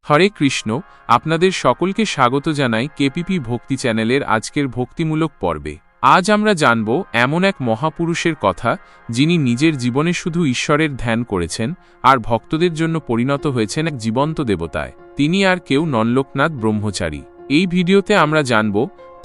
হরে কৃষ্ণ, আপনাদের সকলকে স্বাগত জানাই কেপিপি ভক্তি চ্যানেলের আজকের ভক্তিমূলক পর্বে। আজ আমরা জানব এমন এক মহাপুরুষের কথা, যিনি নিজের জীবনে শুধু ঈশ্বরের ধ্যান করেছেন আর ভক্তদের জন্য পরিণত হয়েছেন এক জীবন্ত দেবতায়। তিনি আর কেউ নন, লোকনাথ ব্রহ্মচারী। এই ভিডিওতে আমরা জানব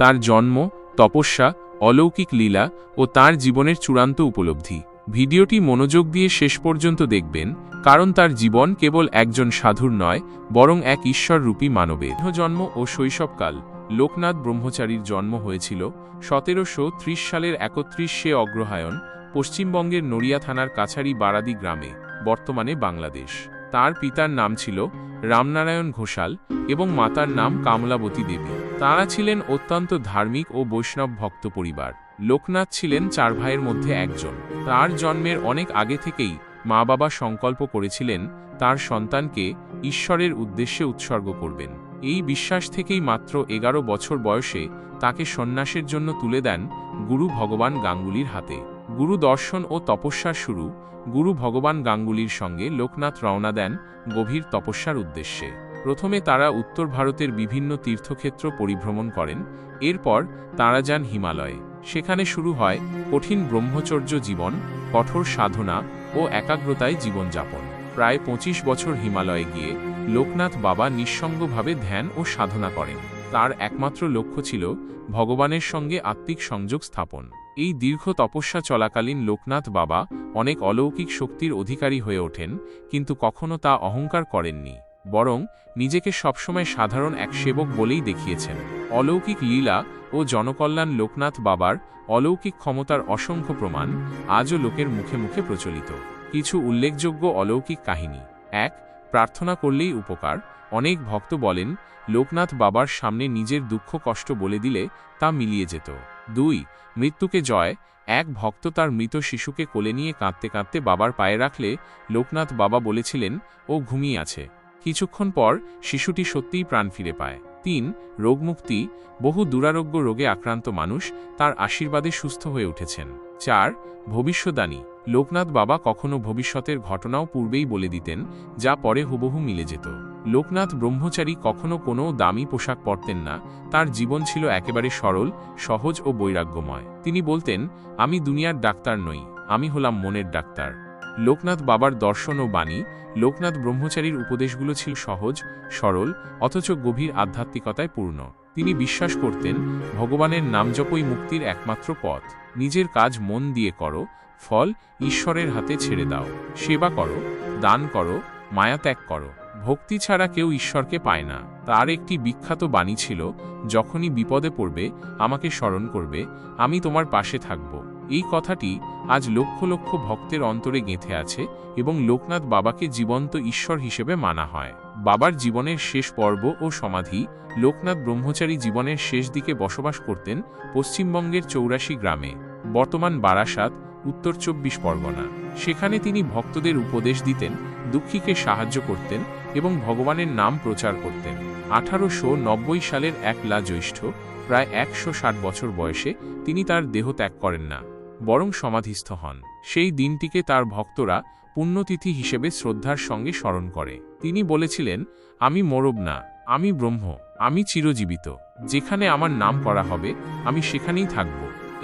তার জন্ম, তপস্যা, অলৌকিক লীলা ও তার জীবনের চূড়ান্ত উপলব্ধি। ভিডিওটি মনোযোগ দিয়ে শেষ পর্যন্ত দেখবেন, কারণ তার জীবন কেবল একজন সাধুর নয়, বরং এক ঈশ্বররূপী মানবের। জন্ম ও শৈশবকাল। লোকনাথ ব্রহ্মচারীর জন্ম হয়েছিল 1730 সালের 31শে অগ্রহায়ণ, পশ্চিমবঙ্গের নড়িয়া থানার কাছারি বারাদি গ্রামে, বর্তমানে বাংলাদেশ। তার পিতার নাম ছিল রামনারায়ণ ঘোষাল এবং মাতার নাম কামলাবতী দেবী। তাঁরা ছিলেন অত্যন্ত ধার্মিক ও বৈষ্ণব ভক্ত পরিবার। লোকনাথ ছিলেন 4 ভাইয়ের মধ্যে একজন। তার জন্মের অনেক আগে থেকেই মা বাবা সংকল্প করেছিলেন তার সন্তানকে ঈশ্বরের উদ্দেশ্যে উৎসর্গ করবেন। এই বিশ্বাস থেকেই মাত্র 11 বছর বয়সে তাকে সন্ন্যাসের জন্য তুলে দেন গুরু ভগবান গাঙ্গুলির হাতে। গুরু দর্শন ও তপস্যার শুরু। গুরু ভগবান গাঙ্গুলির সঙ্গে লোকনাথ রওনা দেন গভীর তপস্যার উদ্দেশ্যে। প্রথমে তারা উত্তর ভারতের বিভিন্ন তীর্থক্ষেত্র পরিভ্রমণ করেন। এরপর তারা যান হিমালয়ে। সেখানে শুরু হয় কঠিন ব্রহ্মচর্য জীবন, কঠোর সাধনা ও একাগ্রতায় জীবনযাপন। প্রায় 25 বছর হিমালয়ে গিয়ে লোকনাথ বাবা নিঃসঙ্গভাবে ধ্যান ও সাধনা করেন। তার একমাত্র লক্ষ্য ছিল ভগবানের সঙ্গে আত্মিক সংযোগ স্থাপন। এই দীর্ঘ তপস্যা চলাকালীন লোকনাথ বাবা অনেক অলৌকিক শক্তির অধিকারী হয়ে ওঠেন, কিন্তু কখনো তা অহংকার করেননি, বরং নিজেকে সবসময় সাধারণ এক সেবক বলেই দেখিয়েছেন। অলৌকিক লীলা ও জনকল্যাণ। লোকনাথ বাবার অলৌকিক ক্ষমতার অসংখ্য প্রমাণ আজও লোকের মুখে মুখে প্রচলিত। কিছু উল্লেখযোগ্য অলৌকিক কাহিনী। 1. প্রার্থনা করলেই উপকার। অনেক ভক্ত বলেন লোকনাথ বাবার সামনে নিজের দুঃখ কষ্ট বলে দিলে তা মিলিয়ে যেত। 2. মৃত্যুকে জয়। এক ভক্ত তার মৃত শিশুকে কোলে নিয়ে কাঁদতে কাঁদতে বাবার পায়ে রাখলে লোকনাথ বাবা বলেছিলেন ও ঘুমিয়ে আছে। কিছুক্ষণ পর শিশুটি সত্যিই প্রাণ ফিরে পায়। 3. রোগমুক্তি। বহু দুরারোগ্য রোগে আক্রান্ত মানুষ তার আশীর্বাদে সুস্থ হয়ে উঠেছেন। 4. ভবিষ্যদ্বাণী। লোকনাথ বাবা কখনো ভবিষ্যতের ঘটনাও পূর্বেই বলে দিতেন, যা পরে হুবহু মিলে যেত। লোকনাথ ব্রহ্মচারী কখনো কোনো দামি পোশাক পরতেন না। তার জীবন ছিল একেবারে সরল, সহজ ও বৈরাগ্যময়। তিনি বলতেন, আমি দুনিয়ার ডাক্তার নই, আমি হলাম মনের ডাক্তার। লোকনাথ বাবার দর্শন ও বাণী। লোকনাথ ব্রহ্মচারীর উপদেশগুলো ছিল সহজ, সরল, অথচ গভীর আধ্যাত্মিকতায় পূর্ণ। তিনি বিশ্বাস করতেন ভগবানের নামজপই মুক্তির একমাত্র পথ। নিজের কাজ মন দিয়ে করো, ফল ঈশ্বরের হাতে ছেড়ে দাও। সেবা করো, দান করো, মায়া ত্যাগ করো। ভক্তি ছাড়া কেউ ঈশ্বরকে পায় না। তার একটি বিখ্যাত বাণী ছিল, যখনই বিপদে পড়বে আমাকে স্মরণ করবে, আমি তোমার পাশে থাকব। এই কথাটি আজ লক্ষ লক্ষ ভক্তের অন্তরে গেঁথে আছে এবং লোকনাথ বাবাকে জীবন্ত ঈশ্বর হিসেবে মানা হয়। বাবার জীবনের শেষ পর্ব ও সমাধি। লোকনাথ ব্রহ্মচারী জীবনের শেষ দিকে বসবাস করতেন পশ্চিমবঙ্গের 84 গ্রামে, বর্তমান বারাসাত, উত্তর 24 পরগনা। সেখানে তিনি ভক্তদের উপদেশ দিতেন, দুঃখীকে সাহায্য করতেন এবং ভগবানের নাম প্রচার করতেন। 1890 সালের 1 জ্যৈষ্ঠ, প্রায় 160 বছর বয়সে তিনি তার দেহ ত্যাগ করেন না, বরং সমাধিস্থ হন। সেই দিনটিকে তার ভক্তরা পুণ্যতিথি হিসেবে শ্রদ্ধার সঙ্গে স্মরণ করে। তিনি বলেছিলেন, আমি মরব না, আমি ব্রহ্ম, আমি চিরজীবিত। যেখানে আমার নাম করা হবে আমি সেখানেই থাকব।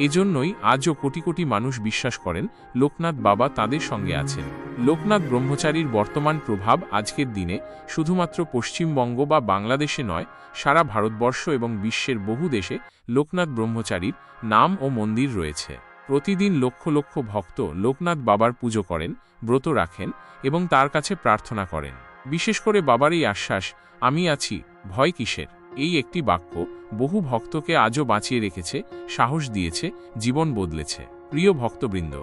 এজন্যই আজও কোটি কোটি মানুষ বিশ্বাস করেন লোকনাথ বাবা তাদের সঙ্গে আছেন। লোকনাথ ব্রহ্মচারীর বর্তমান প্রভাব আজকের দিনে শুধুমাত্র পশ্চিমবঙ্গ বা বাংলাদেশে নয়, সারা ভারতবর্ষ এবং বিশ্বের বহু দেশে লোকনাথ ব্রহ্মচারীর নাম ও মন্দির রয়েছে। প্রতিদিন লক্ষ লক্ষ ভক্ত লোকনাথ বাবার পুজো করেন, ব্রত রাখেন এবং তার কাছে প্রার্থনা করেন। বিশেষ করে বাবার এই আশ্বাস, আমি আছি, ভয় কিসের, এই একটি বাক্য বহু ভক্তকে আজও বাঁচিয়ে রেখেছে, সাহস দিয়েছে, জীবন বদলেছে। প্রিয় ভক্তবৃন্দ,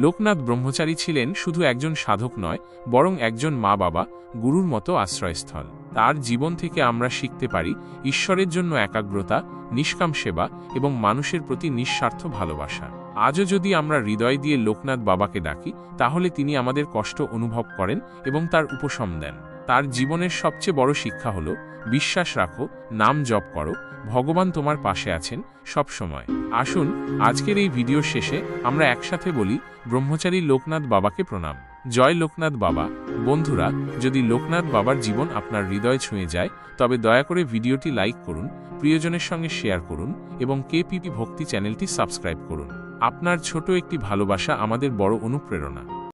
লোকনাথ ব্রহ্মচারী ছিলেন শুধু একজন সাধক নয়, বরং একজন মা বাবা, গুরুর মতো আশ্রয়স্থল। তার জীবন থেকে আমরা শিখতে পারি ঈশ্বরের জন্য একাগ্রতা, নিষ্কাম সেবা এবং মানুষের প্রতি নিঃস্বার্থ ভালোবাসা। আজও যদি আমরা হৃদয় দিয়ে লোকনাথ বাবাকে ডাকি, তাহলে তিনি আমাদের কষ্ট অনুভব করেন এবং তার উপশম দেন। তার জীবনের সবচেয়ে বড় শিক্ষা হলো, বিশ্বাস রাখো, নাম জপ করো, ভগবান তোমার পাশে আছেন সব সময়। আসুন আজকের এই ভিডিওর শেষে আমরা একসাথে বলি, ব্রহ্মচারী লোকনাথ বাবাকে প্রণাম। জয় লোকনাথ বাবা। বন্ধুরা, যদি লোকনাথ বাবার জীবন আপনার হৃদয় ছুঁয়ে যায় তবে দয়া করে ভিডিওটি লাইক করুন, প্রিয়জনের সঙ্গে শেয়ার করুন এবং কেপিপি ভক্তি চ্যানেলটি সাবস্ক্রাইব করুন। আপনার ছোট একটি ভালোবাসা আমাদের বড় অনুপ্রেরণা।